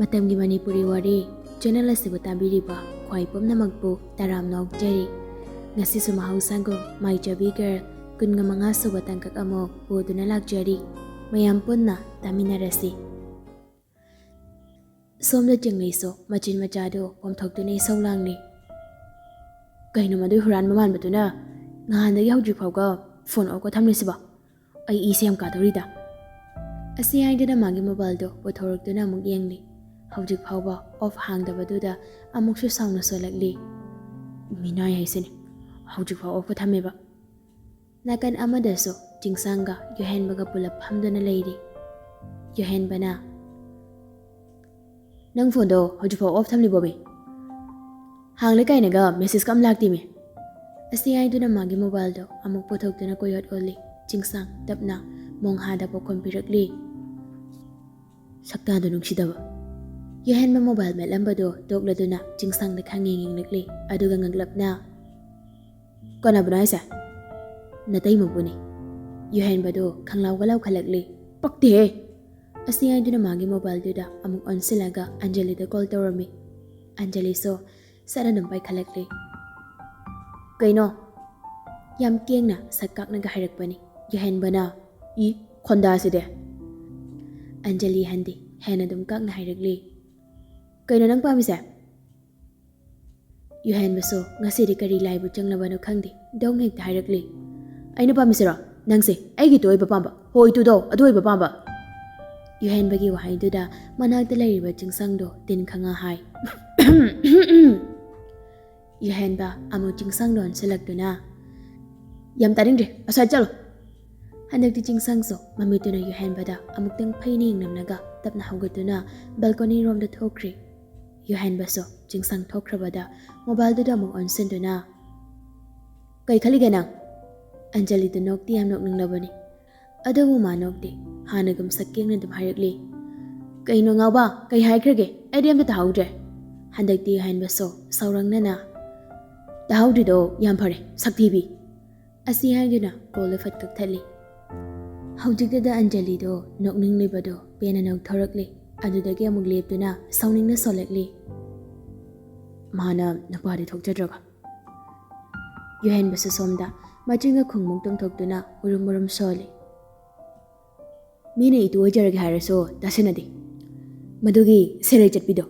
Matamgi Manipuri Wari channel asibu tabiriba khwai pumnamakpu taram nokjari ngasi su mahausago mai Chubby Girl kunga manga suba tangkak amo poduna lakjari mayam punna taminarasi somda jengleiso machin machado pomthokdune sawlangni kaino madu huran maman batuna ngandagi hawjik phawga phone oko thamlisiba ai isem ka dorida asi aidana magi mobile do pothorokduna amuk yengli hawjik phawba off hangdabaduda amuksu sauna solakli minai haisini hawjik phaw off thameba nakan amadaso jingsanga yohen baga pulap hamdana leiri yohen bana nang phone do hawjik phaw off thamli bobe hangli kainaga message kam lakti me asi aiduna magi mobile do amuk pothokduna koyot oli jingsang tapna monghada pokon pirakli sakta do nungsidaba yohen ma mobile me lambado dokladuna jingsang da khangeng likli aduga ngaglapna kona bunaisa natai mabuni yohen bado khanglaw galaw khalakli pakte asi aiduna magi mobile duda amuk onsilaga Anjali da call tawrami Anjali so sara nampai khalakli kaino yam kengna sakak naga harakpani yohen bana I khonda side Anjali handi hena dum kak na harakli kaino nang pamise yohen baso ngasi ri kari laibu changlabano khangdi dong hek harakli aina pamisira nangse aigi toy bapamba hoi tu do adoi bapamba yohen bagi wahai duda manakta lairiba jingsangdo tin khanga hai yohen ba amu jingsangdo selakduna yam taringre asa chalo handakti jingsang so mamituna yohen bada amuktang phaining namnaga tapna hawgatuna balcony rom da thokri yohen baso jingsang thokrabada mobile duda amuk onsenduna kai khaliga nang Anjali du nokti am nok nanglabani adabu manokti hanagum sakkeng dum harakli kaino ngawba kai haikrage idm da tahawdre handakti yohen baso sawrangnana tahawdri do yam phare saktibi asi haigina kol fat kak thali hawjikda da Anjali do nokning libado pena nok thorakli adudagi amuk leptuna sawningna solakli mana napari thokjadraga yohen baso somda machinga khungmuk tumthokduna urum soli mina itu ojarage haraso dasinadi madugi serai chatpido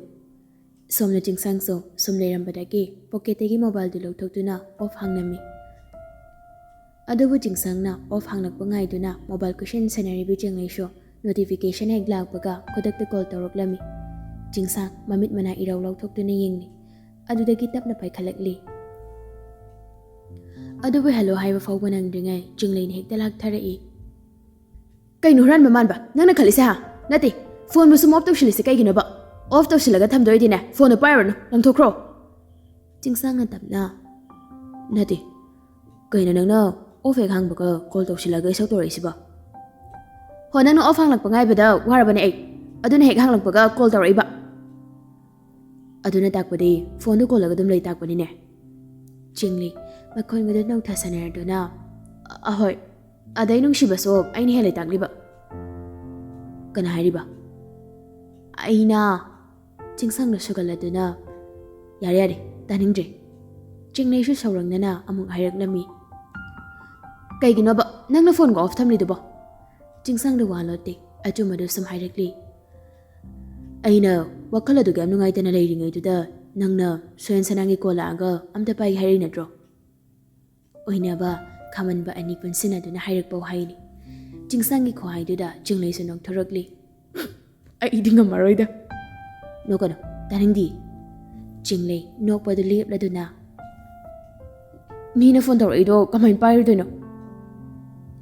somna jingsang so somleirambadagi pocketegi mobile du lokthokduna off hangnami adubu jingsangna off hanglakpa ngaiduna mobile cushion scenery bi jengleisho notification hek lakpaga kodakta call tawroklami jingsang mamit mana iraw lokthokduna yengni adudagi tapna paikhalakli adubu hello haiba fawba nangdringai jinglein hekta lakthara'i kaino huran mamanba nangna khalise ha nati phone bu sum off tawsilise kaigino ba off tawsilaga thamdoidine phone pairano lamthokro jingsang tapna nati kaino nangna off hek hangbaga call tawsilaga isau toraisiba ho nangna off hanglakpa ngaibada warabane ai aduna hek hanglakpaga call tawraiba aduna takpadi phone du call laga dum lei takpani ne jingli makon gada nong thasaner dona ahoy adai nung shibaso aini helai takliba kana hariba aina jingsang na sugaladuna yare taningje jingnei shu sawrangnana amuk hairaknami kaigino ba nangna phone go off thamli duba jingsang da walote ajumadu sam hairakli aina wakhala du gam nungai tana leiringai duda nangna soyen sanangi kola aga amta pai hari natro oinaba khaman ba ani punsina duna hairakpau haini jingsangi khwai duda jinglei sunok thorakli ai idinga maroida nokana taringdi jinglei nokpa du lep laduna mina phone tawraido kamain pair doino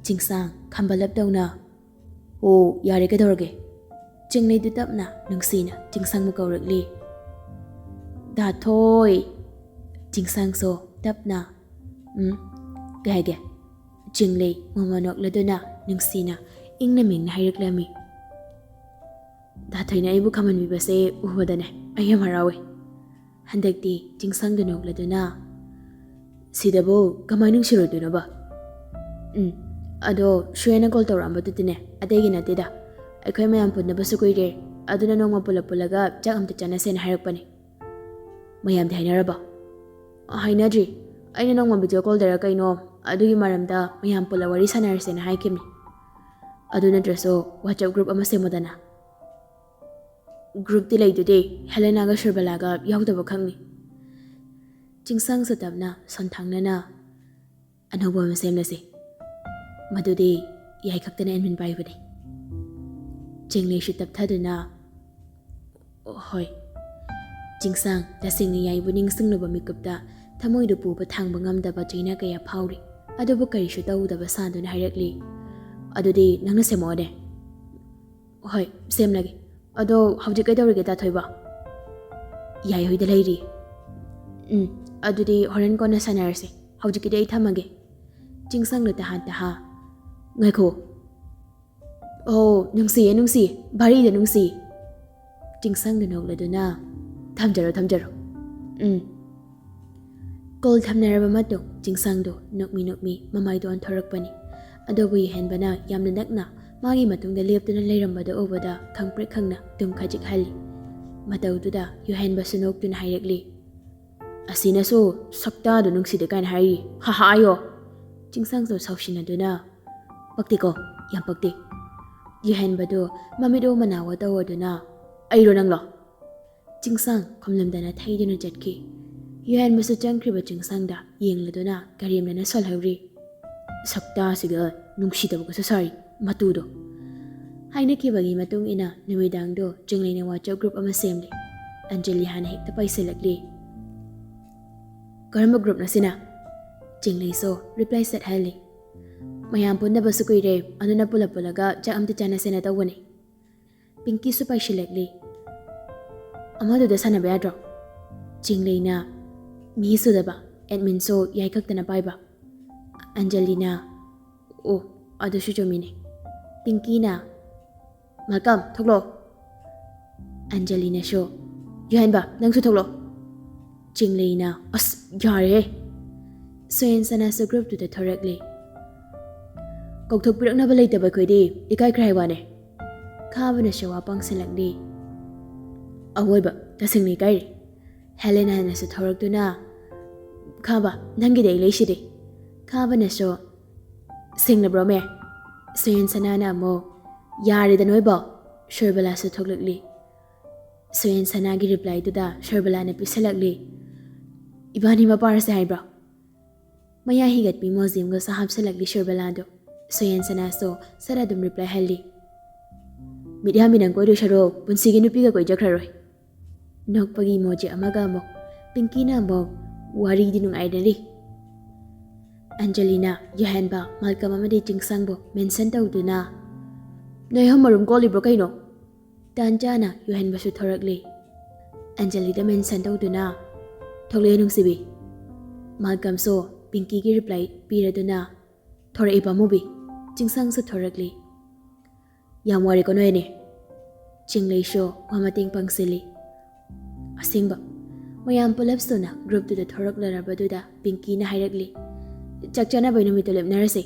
jingsang khambalap dawna o yare ka dorge jinglei du tapna nungsina jingsang mu kawrakli da thoi jingsang so tapna gage jinglei momonok laduna nungsina ingna mingna hairaklami da thoina ibu khaman bibase ubadane ayam harawe handakti jingsang du nok laduna sidabo kamai nungsiro duna ba ado shuena call tawramba tutine adegi natida akhoi mayam punna basu koire aduna nongma pulaga chak amta chanase na harakpani. Mayam hainaraba. Hainadri, aina nongma video call dara kaino adugi maramda mayam pula wari sanarase na haikimni. Aduna draso WhatsApp group ama semodana. Group dilay today, Helena ga Shirbalaga yaudaba khangni. Chingsang sa tabna sontangna na anauba ma semnase. Madudi yai khaktana enmin paibani. Chinglay shi tabthaduna hoi. Chingsang tasingni yai buning singnoba mikupta thamoidu puba thangba ngamdaba china kaya phauri. Adubu karishu tawudaba sanduna hairakli. Adudi nangna semode. Hoi, semlagi. Ado hawjik kaidawrige dathoiba. Yai hoida lairi. Adudi horen kona sanarase. Hawjikide ai thamage. Chingsang no tahan taha. Ngaiko. Oh, nungsi, bari de nungsi. Chingsang no nogladuna. Thamjaro. Kol thamnaraba matung Chingsang do nokmi mamai do anthorakpani. Adobu yihenbana yamna nakna magi matungda leptuna leirambada obada khangprek khangna tum khajik hali. Mataududa yuhenba sunoktuna hairakli. Asina so sakta do nungsida kain hari. Ha ayo. Chingsang so saushinaduna. Pakti ko, yam pakti. Yuhenba do mamido manawa tawaduna. Airo nanglo. Chingsang komlamdana thaiduna jatki. Yuhenba su changkriba Chingsang da yengladuna karimna solhauri. Sakta siga nungsidaba ko sari matudo. Haina kibagi matung ina numidang do Jinglay na WhatsApp group ama semli. Anjali hana hekta paisilagli. Karamba group na sina? Jinglay so reply set hali. Mayam punna ba sukuire ano na pula-pulaga jak amta chana sina tawani. Pinky so paisilagli. Amado da sana bayadro. Jinglay na mihiso da ba admin so yai kakta na paiba. Anjali na oh ado shu jomine. Pinky na Malcolm thoklo. Anjali na sho Yuhenba nangsu thoklo. Jinglay na as yare. Soyen sana sa group to the thorakli. Kokthok pirak na balay tabay ko di ikai kray wane. Kaba na siya wapang silagli. Awoy ba kasing ni kay. Helena na sa thorak to na. Kaba nangi day lay shidi. Kaba na siya sing na brome. Soyen sana na mo yare da noy ba Shirbala sa thoklagli. Soyen sana gi reply to da Shirbala na pisalagli. Ibani mapara sa haibra. Maya higat pi mozim go sahab salagli Shirbala do. Soyen sana so saradum reply hali. Midya minang ko do sharo punsigi nupi ka ko jakraroi. Nokpagi moji amaga mo. Pinky na mo wari dinung idali. Angelina Yuhenba Malcolm amadi Chingsang bo mention tawdu na. Noy hamarum ko libro kaino. Tanjana Yuhenba su thorakli. Anjali da mention tawdu na. Thogle nung sibi. Malcolm so Pinky gi reply piraduna. Thora ipa mobi. Chingsang su thorakli. Yam wari ko noy ni. Jinglay sho wamating pangsili. Asingba. Mayam pulap so na group to the thorak larabadu da Pinky na hairakli. Chakchana bay numito lep narase.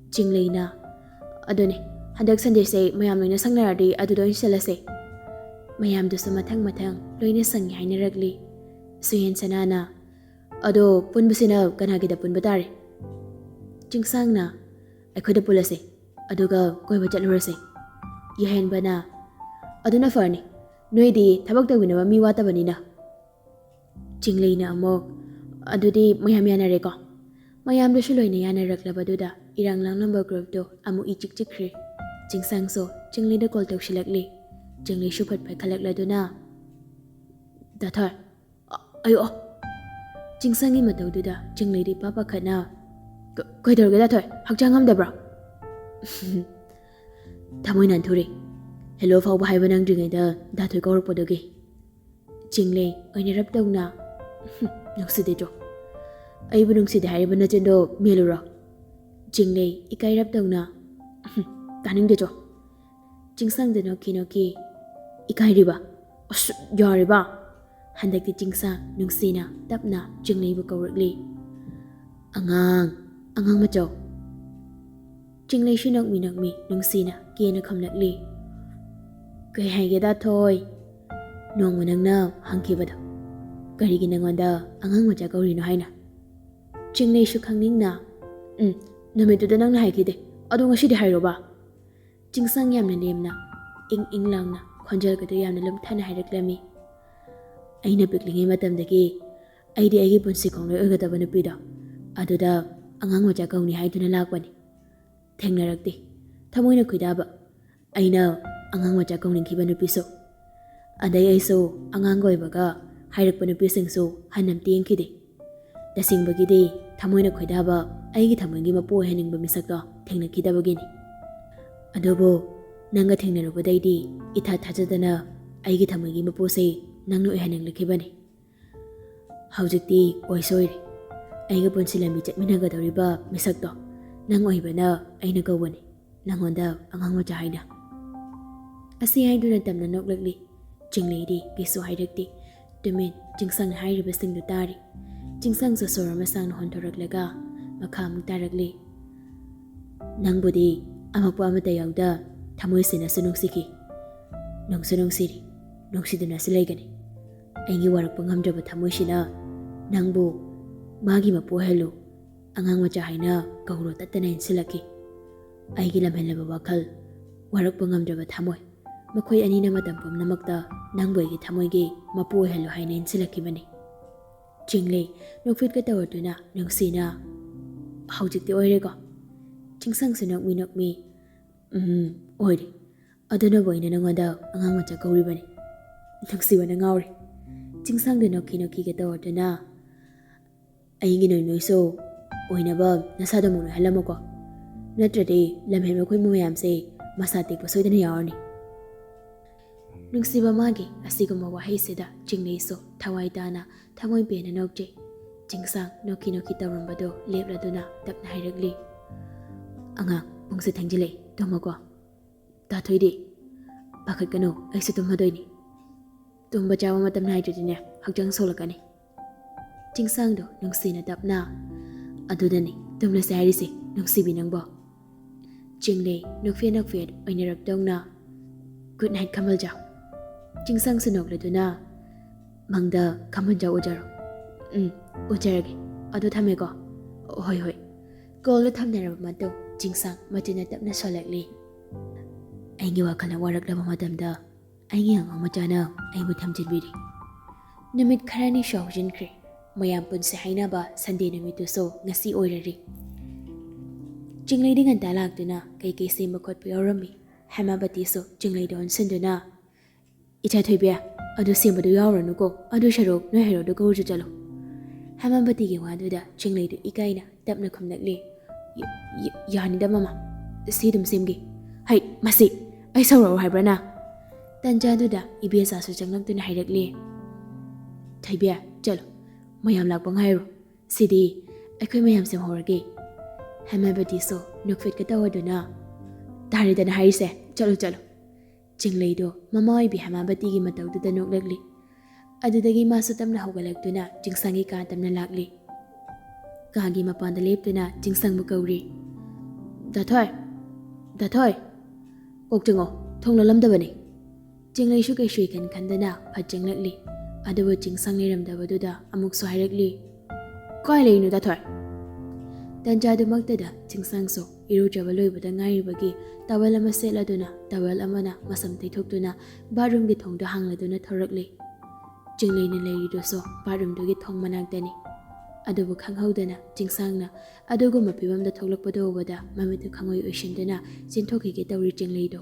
Jinglay na. Adone. Handak Sunday say mayam loina sangnaradi adudoin salase. Mayam do sa matang loina sangi hainaragli. Suyen sanana. Ado punbusina kanagida punbatari. Chingsang na. Akoda pulase. Aduga koy bachat lurase. Yuhen ba na. Aduna farni. Noidi tabak tawina ba miwata ba nina. Jinglay na amok. Adudi mayam yanare ko. Mayam do shuloy na yanaraklaba duda. Irang lang number group do amu ichik-chikri. Chingsang so Jinglay da call tawshilagli. Jinglay shupat pa kalagla na. Dathar. Ayo. Chingsang matau duda Jinglay di papa kana. Koy dorga dathar. Hakjang hamdabra. Tamoy nan thuri. Hello fau ba haiba nang dringay da dathoy kawrak podogi. Jinglay oy nirap daw na. Nukside jo. Ay bunung si dahil ba na jendo melura. Jinglay ikay rap daw na. Taning de jo. Chingsang de noki. Ikay riba. As yari ba? Handak di Chingsang nungsina tapna Jinglay bu kawrakli. Angang macho. Jinglay shinok mi nungsina kiyana kamlakli. Kay haigeda thoi. Nong nangna hangkibado. Karigi nangonda angang macha kaurino haina. Chinglei shu khangning na. Namitu nang na haikide. Adu ngasi di hairoba. Chingsang yamna nemna. Ing langna. Khonjal kadu yamna lum thana hairaklami. Aina piklingi matamdagi. Aidi aigi punsi kongloi oigadaba nupida. Aduda angang macha kauni haiduna lakbani. Thengnarakti. Thamoina kuidaba. Aina angang macha kauningkiba nupiso. Adai aiso angang goibaga hairakpa nupisingsu hanam tiengkide. Tasingbagidi thamoina kuidaba aigi thamongi mapo heningba misakta thengnakidabagini. Adobo nanga thengnarubadaidi itha thajadana aigi thamongi mapose nangno ehanenglakibani. Haujikti oisoiri. Aiga punsi lambi chatminagadoriba misakto nang oibana aina kawani. Nangonda angang macha haina. Asi haiduna tamna noklakli. Chinglei kisu hairakti. Tumin chingsang hairibasingdu tari. Chingsang sa sora masang na hontoraklaga makamang tarakli. Nangbudi amakpa amata yawda thamoy sina sunungsiki. Nungsunungsiri. Nungsiduna silaygani. Aingi warak pangamdraba thamoy sina nangbu magi mapuhelo angang macha haina kauro tatana insilaki. Aigi lamhenlaba wakal warak pangamdraba thamoy. Makoy anina matampam namakta nangboygi thamoygi mapuhelo haina insilaki bani. Chinglei nokfit ka tawarduna nungsina haujikti oirego. Chingsang sinokmi. Oiri. Aduna boyna nangoda angang macha kauribani. Nungsiwana ngauri. Chingsang du noki ka tawarduna aigi noiso oinaba nasada muno halamoko. Natradi lamhen makoy mumayamse masati pasoydana yawarni. Nungsiba magi asiguma wahaysida Chinglei so thawai dana thamoy bena nokje. Chingsang noki tawrambado lepladuna tapna hairagli. Anga pungse thangjile tomago. Tathoidi pakhatkano aisu tumadoini. Tumba chawa matam haidrine hakjang solakani. Chingsang do nungsina tapna adudani tumla sairisi nungsibi nangbo. Chinglei nokfe oinarapdongna. Good night kamalja. Chingsang sunokladuna mangda kamalja ujaro. Ujarage. Adu thamego. Hoi. Kol thamnaraba mato Chingsang matina tapna solakli. Aingi wakala waraklaba matamda aingi angang machana aibu thamjinbiri. Numit kharani shawjinkre. Mayam punse hainaba Sunday numitu so ngasi oirari. Chinglei dingan talaktuna kay semba khotpa yaurami. Hamabati so Chinglei don senduna icha thoibya adu sembadu yauranuko adu sharok no hero do go jalo. Hamabati ge waduda Chinglei du ikaina tapna khumnakli. Yani mama sidum semgi. Hai masi ai sauro haibrana. Tanjaduda ibesa su changlakduna hairakli. Thoibya chalo. Mayam lakpa ngairo. Sidi akhoi mayam sem horage. Hamabati so nokfit ka tawaduna. Taridana harise chalo. Chinglei do mamai bi Hamabati gi matawduda noklakli. Adudagi masu tamna hawgalaktuna Chingsangi ka tamna lakli. Kagi mapanda leptuna Chingsang bukauri. Dathoi. Kokchango thongla lamdabani. Chinglei shu kai shui kan khandana phatchanglakli. Adubu Chingsang leramdabaduda amuk so hairakli. Koi leinu dathoi. Tanjadu magtada Chingsang so irujaba loibada ngairibagi tawal ama setladuna tawal amana masam taithokduna bathroom gi thongda hangladuna thorakli. Chinglei na leirido so bathroom dogi thong manaktani. Adubu khanghaudana Chingsangna adugu mapibamda thoklakpado obada mamitu khangoi oishindana sinthokige tawri Chinglei do.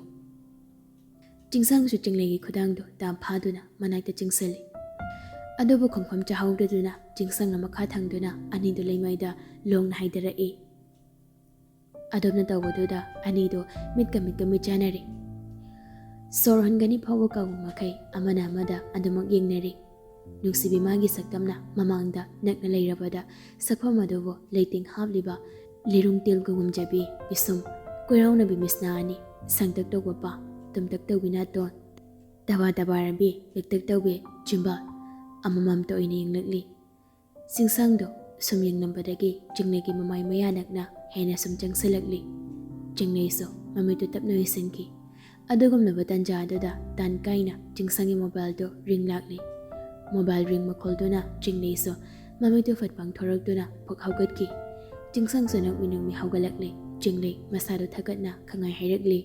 Chingsang su Chinglei gi khudangdo tam phaduna manakta chingsali. Adubu khongpham chahaudaduna Chingsang na makha thangduna anidu leimaida longna haidarai. Adobna tawbaduda anido mitka mitjanari. Sorhangani phawa kawu makai amana amada adumak yengnari. Nungsibi magi saktamna mamangda nakna leirabada sakpham adubu leiting habliba lirung tilgungum jabi bisum koirauna bi misna ani sangtak tawba tumtak tawbina ton tabarabi liktak tawbe chimba amamam to ina yenglakli. Singsangdo sum yengnambadagi Chinglei gi mamay mayanakna hena sum changsalakli. Chinglei so mamitu tapno isanki ꯑꯗꯨꯒꯨꯝꯂꯕ ꯇꯥꯟꯖꯥꯗꯨꯗ ꯇꯥꯟ ꯀꯥꯏꯅ ꯆꯤꯡꯁꯪꯒꯤ ꯃꯣꯕꯥꯏꯜꯗꯨ ring ꯂꯥꯛꯂꯤ꯫ Mobile ring ꯃꯈꯣꯜꯗꯨꯅ ꯆꯤꯡꯂꯩꯁꯨ ꯃꯃꯤꯠꯇꯨ ꯐꯠ ꯄꯥꯡꯊꯣꯔꯛꯇꯨꯅ ꯄꯨꯛ ꯍꯧꯒꯠꯈꯤ꯫ ꯆꯤꯡꯁꯪꯁꯨ ꯅꯣꯛꯃꯤ ꯍꯧꯒꯠꯂꯛꯂꯤ꯫ ꯆꯤꯡꯂꯩ ꯃꯁꯥꯗꯨ ꯊꯀꯠꯅ ꯈꯪꯉꯥꯏ ꯍꯥꯏꯔꯛꯂꯤ꯫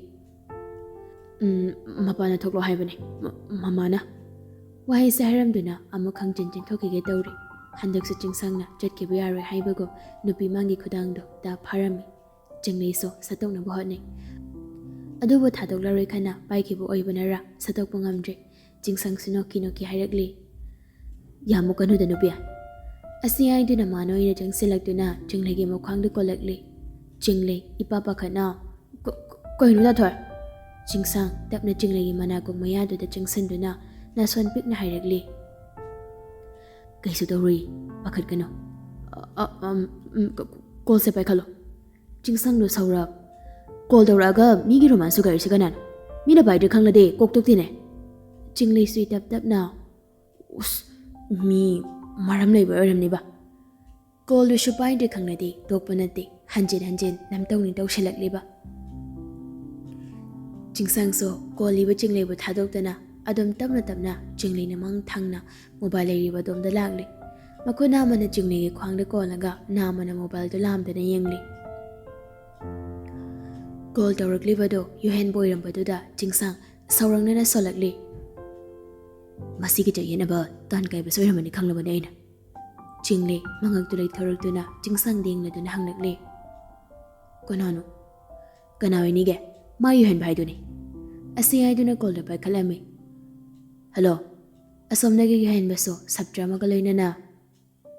ꯃꯄꯥꯅ ꯊꯣꯛꯂꯣ ꯍꯥꯏꯕꯅꯤ ꯃꯃꯥꯅ꯫ ꯋꯥꯍꯩꯁꯦ ꯍꯥꯏꯔꯝꯗꯨꯅ ꯑꯃꯨꯛ ꯈꯪꯆꯤꯟ ꯆꯤꯟꯊꯣꯛꯈꯤꯒꯦ ꯇꯧꯔꯤ꯫ ꯍꯟꯗꯛꯁꯨ ꯆꯤꯡꯁꯪꯅ ꯆꯠꯈꯤꯕ ꯌꯥꯔꯣꯏ ꯍꯥꯏꯕꯒꯨꯝ ꯅꯨꯄꯤ ꯃꯥꯡꯒꯤ ꯈꯨꯗꯥꯡꯗꯨ ꯗꯥ ꯐꯥꯔꯝꯃꯤ꯫ ꯆꯤꯡꯂꯩꯁꯨ ꯁꯠꯇꯣꯛꯅꯕ ꯍꯣꯠꯅꯩ꯫ ꯑꯗꯨꯕꯨ ꯊꯥꯗꯣꯛꯂꯔꯣꯏ ꯈꯟꯅ ꯄꯥꯏꯈꯤꯕ ꯑꯣꯏꯕꯅꯔꯥ ꯁꯠꯇꯣꯛꯄ ꯉꯝꯗ꯭ꯔꯦ꯫ ꯆꯤꯡꯁꯪꯁꯨ ꯅꯣꯛꯈꯤ ꯍꯥꯏꯔꯛꯂꯤ꯫ ꯌꯥꯝ ꯀꯟꯅꯨꯗ ꯅꯨꯄꯤ꯫ ꯑꯁꯤ ꯍꯥꯏꯗꯨꯅ ꯃꯥꯅ ꯑꯣꯏꯅ ꯆꯪꯁꯤꯜꯂꯛꯇꯨꯅ ꯆꯤꯡꯂꯩꯒꯤ ꯃꯈ꯭ꯋꯥꯡꯗꯨ ꯀꯣꯜꯂꯛꯂꯤ꯫ ꯆꯤꯡꯂꯩ ꯏꯄꯥ ꯄꯥꯈꯠꯅ ꯀꯩꯅꯣ ꯅꯊꯣꯏ? ꯆꯤꯡꯁꯪ ꯇꯞꯅ ꯆꯤꯡꯂꯩꯒꯤ ꯃꯅꯥꯀꯣꯡ ꯃꯌꯥꯗꯨꯗ ꯆꯪꯁꯤꯟꯗꯨꯅ ꯅꯥꯁꯣꯟ ꯄꯤꯛꯅ ꯍꯥꯏꯔꯛꯂꯤ꯫ ꯀꯩꯁꯨ ꯇꯧꯔꯣꯏ ꯄꯥꯈꯠꯀꯅꯨ꯫ ꯀꯣꯜꯁꯦ ꯄꯥꯏꯈꯠꯂꯣ꯫ ꯆꯤꯡꯁꯪꯗꯨ ꯁꯧꯔꯞ ꯀꯣꯜ ꯇꯧꯔꯛꯑꯒ ꯃꯤꯒꯤ ꯔꯣꯃꯥꯟꯁ ꯁꯨꯒꯥꯏꯔꯤꯁꯤ ꯀꯅꯥꯅꯣ? ꯃꯤꯅ ꯄꯥꯏꯗ꯭ꯔꯦ ꯈꯪꯂꯗꯤ ꯀꯣꯛꯇꯣꯛꯇꯦꯅꯦ꯫ ꯆꯤꯡꯂꯩꯁꯨ ꯇꯞ ꯇꯞꯅ ꯃꯤ ꯃꯔꯝ ꯂꯩꯕ ꯑꯣꯏꯔꯝꯅꯤꯕ꯫ ꯀꯣꯜꯗꯨꯁꯨ ꯄꯥꯏꯗ꯭ꯔꯦ ꯈꯪꯂꯗꯤ ꯇꯣꯛꯄ ꯅꯠꯇꯦ ꯍꯟꯖꯤꯟ ꯅꯝꯇꯧꯅꯤ ꯇꯧꯁꯤꯜꯂꯛꯂꯤꯕ꯫ ꯆꯤꯡꯁꯪꯁꯨ ꯀꯣꯜꯂꯤꯕ ꯆꯤꯡꯂꯩꯕꯨ ꯊꯥꯗꯣꯛꯇꯨꯅ ꯑꯗꯨꯝ ꯇꯞꯅ ꯆꯤꯡꯂꯩꯅ ꯃꯪ ꯊꯪꯅ ꯃꯣꯕꯥꯏꯜ ꯂꯩꯔꯤꯕ ꯑꯗꯣꯝꯗ ꯂꯥꯛꯂꯤ꯫ ꯃꯈꯨꯠ ꯑꯃꯅ ꯆꯤꯡꯂꯩꯒꯤ ꯈ꯭ꯋꯥꯡꯗ ꯀꯣꯜꯂꯒ ꯑꯃꯅ ꯃꯣꯕꯥꯏꯜꯗꯨ ꯂꯥꯝꯗꯅ ꯌꯦꯡꯂꯤ꯫ ꯀꯣꯜ ꯇꯧꯔꯛꯂꯤꯕꯗꯨ ꯌꯨꯍꯦꯟꯕ ꯑꯣꯏꯔꯝꯕꯗꯨꯗ ꯆꯤꯡꯁꯪ ꯁꯥꯎꯔꯪꯅꯅ ꯁꯣꯜꯂꯛꯂꯤ꯫ ꯃꯁꯤꯒꯤ ꯆꯌꯦꯠꯅꯕ ꯇꯥꯟ ꯀꯥꯏꯕꯁꯨ ꯑꯣꯏꯔꯝꯃꯅꯤ ꯈꯪꯂꯕꯅꯤ ꯑꯩꯅ꯫ ꯆꯤꯡꯂꯩ ꯃꯉꯛꯇꯨ ꯂꯩꯊꯣꯔꯛꯇꯨꯅ ꯆꯤꯡꯁꯪꯗ ꯌꯦꯡꯂꯗꯨꯅ ꯍꯪꯂꯛꯂꯤ꯫ ꯀꯅꯥꯅꯣ? ꯀꯅꯥ ꯑꯣꯏꯅꯤꯒꯦ? ꯃꯥ ꯌꯨꯍꯦꯟꯕ ꯍꯥꯏꯗꯨꯅꯤ꯫ ꯑꯁꯤ ꯍꯥꯏꯗꯨꯅ ꯀꯣꯜꯗꯨ ꯄꯥꯏꯈꯠꯂꯝꯃꯤ꯫ ꯍꯜꯂꯣ꯫ ꯑꯁꯣꯝꯗꯒꯤ ꯌꯨꯍꯦꯟꯕꯁꯨ ꯁꯞꯇ꯭ꯔ ꯑꯃꯒ ꯂꯣꯏꯅꯅ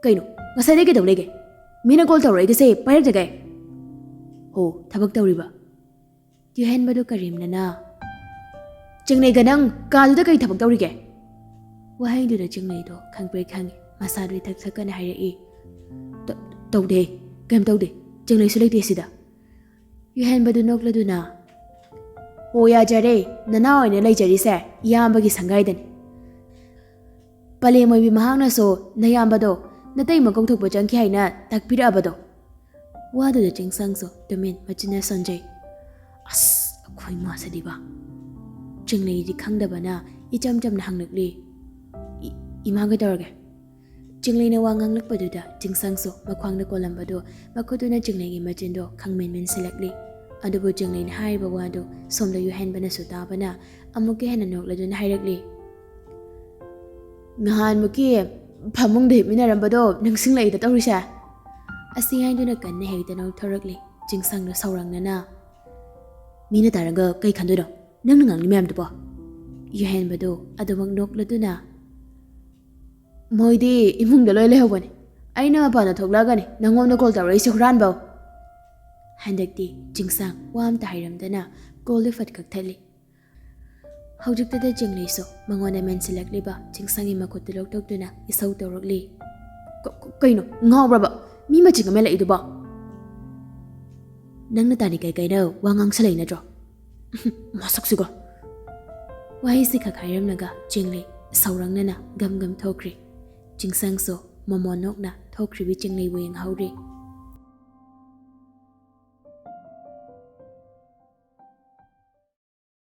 ꯀꯩꯅꯣ ꯉꯁꯥꯏꯗꯒꯤ ꯀꯩꯗꯧ ꯂꯩꯒꯦ? ꯃꯤꯅ ꯀꯣꯜ ꯇꯧꯔꯛꯏꯒꯁꯦ ꯄꯥꯏꯔꯛꯇ꯭ꯔꯒꯦ? ꯍꯣ ꯊꯕꯛ ꯇꯧꯔꯤꯕ꯫ ꯌꯨꯍꯦꯟꯕꯗꯨ ꯀꯔꯦꯝꯅꯅ ꯆꯤꯡꯂꯩꯒ ꯅꯪ ꯀꯥꯗꯨꯗ ꯀꯔꯤ ꯊꯕꯛ ꯇꯧꯔꯤꯒꯦ? ꯋꯥꯍꯩꯗꯨꯗ ꯆꯤꯡꯂꯩꯗꯣ ꯈꯪꯄ꯭ꯔꯦꯛ ꯈꯪꯉꯤ꯫ ꯃꯁꯥꯗꯨ ꯊꯛꯀꯅ ꯍꯥꯏꯔꯛꯏ꯫ ꯇꯧꯗꯦ ꯀꯩꯝ ꯇꯧꯗꯦ ꯆꯤꯡꯂꯩꯁꯨ ꯂꯩꯇꯦ ꯁꯤꯗ꯫ ꯌꯨꯍꯦꯟꯕꯗꯨ ꯅꯣꯛꯂꯗꯨꯅ ꯍꯣ ꯌꯥꯖꯔꯦ ꯅꯅꯥ ꯑꯣꯏꯅ ꯂꯩꯖꯔꯤꯁꯦ ꯏꯌꯥꯝꯕꯒꯤ ꯁꯪꯒꯥꯏꯗꯅꯤ꯫ ꯄꯂꯦꯝ ꯑꯣꯏꯕꯤ ꯃꯍꯥꯛꯅꯁꯨ ꯅꯌꯥꯝꯕꯗꯣ ꯅꯇꯩꯃ ꯀꯧꯊꯣꯛꯄ ꯆꯪꯈꯤ ꯍꯥꯏꯅ ꯇꯥꯛꯄꯤꯔꯛꯑꯕꯗꯣ꯫ ꯋꯥꯗꯨꯗ ꯆꯤꯡꯁꯪꯁꯨ ꯇꯨꯃꯤꯟ ꯃꯆꯤꯟꯅ ꯁꯣꯟꯖꯩ꯫ ꯑꯁ ꯑꯩꯈꯣꯏ ꯃꯥꯁꯤꯗꯤꯕ꯫ ꯆꯤꯡꯂꯩꯗꯤ ꯈꯪꯗꯕꯅ ꯏꯆꯝ ꯆꯝꯅ ꯍꯪꯂꯛꯂꯤ꯫ ꯏꯃꯥ ꯀꯩꯗꯧꯔꯒꯦ? ꯆꯤꯡꯂꯩꯅ ꯋꯥ ꯉꯥꯡꯂꯛꯄꯗꯨꯗ ꯆꯤꯡꯁꯪꯁꯨ ꯃꯈ꯭ꯋꯥꯡꯗ ꯀꯣꯜꯂꯝꯕꯗꯨ ꯃꯈꯨꯠꯇꯨꯅ ꯆꯤꯡꯂꯩꯒꯤ ꯃꯆꯤꯟꯗꯣ ꯈꯪꯃꯦꯟ ꯃꯦꯟꯁꯤꯜꯂꯛꯂꯤ꯫ ꯑꯗꯨꯕꯨ ꯆꯤꯡꯂꯩꯅ ꯍꯥꯏꯔꯤꯕ ꯋꯥꯗꯨ ꯁꯣꯝꯗ ꯌꯨꯍꯦꯟꯕꯅꯁꯨ ꯇꯥꯕꯅ ꯑꯃꯨꯛꯀ ꯍꯦꯟꯅ ꯅꯣꯛꯂꯗꯨꯅ ꯍꯥꯏꯔꯛꯂꯤ꯫ ꯅꯍꯥꯟꯃꯨꯛꯀꯤ ꯐꯃꯨꯡꯗ ꯍꯤꯞꯃꯤꯟꯅꯔꯝꯕꯗꯣ ꯅꯤꯡꯁꯤꯡꯂꯛꯏꯗ ꯇꯧꯔꯤꯁꯦ꯫ ꯑꯁꯤ ꯍꯥꯏꯗꯨꯅ ꯀꯟꯅ ꯍꯦꯛꯇ ꯅꯣꯛꯊꯣꯔꯛꯂꯤ꯫ ꯆꯤꯡꯁꯪꯗ ꯁꯥꯎꯔꯪꯅꯅ ꯃꯤꯅ ꯇꯥꯔꯒ ꯀꯩ ꯈꯟꯗꯣꯏꯅꯣ ꯅꯪꯅ ꯉꯥꯡꯂꯤ ꯃꯌꯥꯝꯗꯨꯕꯣ꯫ ꯌꯨꯍꯦꯟꯕꯗꯨ ꯑꯗꯨꯃꯛ ꯅꯣꯛꯂꯗꯨꯅ ꯃꯣꯏꯗꯤ ꯏꯃꯨꯡꯗ ꯂꯣꯏ ꯂꯩꯍꯧꯕꯅꯤ꯫ ꯑꯩꯅ ꯃꯄꯥꯟꯗ ꯊꯣꯛꯂꯛꯑꯒꯅꯤ ꯅꯪꯉꯣꯟꯗ ꯀꯣꯜ ꯇꯧꯔꯛꯏꯁꯤ ꯍꯨꯔꯥꯟꯕꯧ꯫ ꯍꯟꯗꯛꯇꯤ ꯆꯤꯡꯁꯪ ꯋꯥ ꯑꯝꯇ ꯍꯥꯏꯔꯝꯗꯅ ꯀꯣꯜꯗꯨ ꯐꯠ ꯀꯛꯊꯠꯂꯤ꯫ ꯍꯧꯖꯤꯛꯇꯗ ꯆꯤꯡꯂꯩꯁꯨ ꯃꯉꯣꯟꯗ ꯃꯦꯟꯁꯤꯜꯂꯛꯂꯤꯕ ꯆꯤꯡꯁꯪꯒꯤ ꯃꯈꯨꯠꯇꯨ ꯂꯧꯊꯣꯛꯇꯨꯅ ꯏꯁꯧ ꯇꯧꯔꯛꯂꯤ꯫ ꯀꯩꯅꯣ ꯉꯥꯎꯕ꯭ꯔꯕ ꯃꯤ ꯃꯆꯤꯡ ꯑꯃ ꯂꯛꯏꯗꯨꯕꯣ? ꯅꯪꯅ ꯇꯥꯅꯤ ꯀꯩꯅ ꯋꯥ ꯉꯥꯡꯁꯜꯂꯛꯏ ꯅꯠꯇ꯭ꯔꯣ? ꯃꯁꯛꯁꯤꯒ꯫ ꯋꯥꯍꯩꯁꯤ ꯈꯛ ꯍꯥꯏꯔꯝꯂꯒ ꯆꯤꯡꯂꯩ ꯁꯥꯎꯔꯪꯅꯅ ꯒꯝ ꯊꯣꯛꯈ꯭ꯔꯤ꯫ ꯆꯤꯡꯁꯪꯁꯨ ꯃꯃꯣꯟ ꯅꯣꯛꯅ ꯊꯣꯛꯈ꯭ꯔꯤꯕꯤ ꯆꯤꯡꯂꯩꯕꯨ ꯌꯦꯡꯍꯧꯔꯤ꯫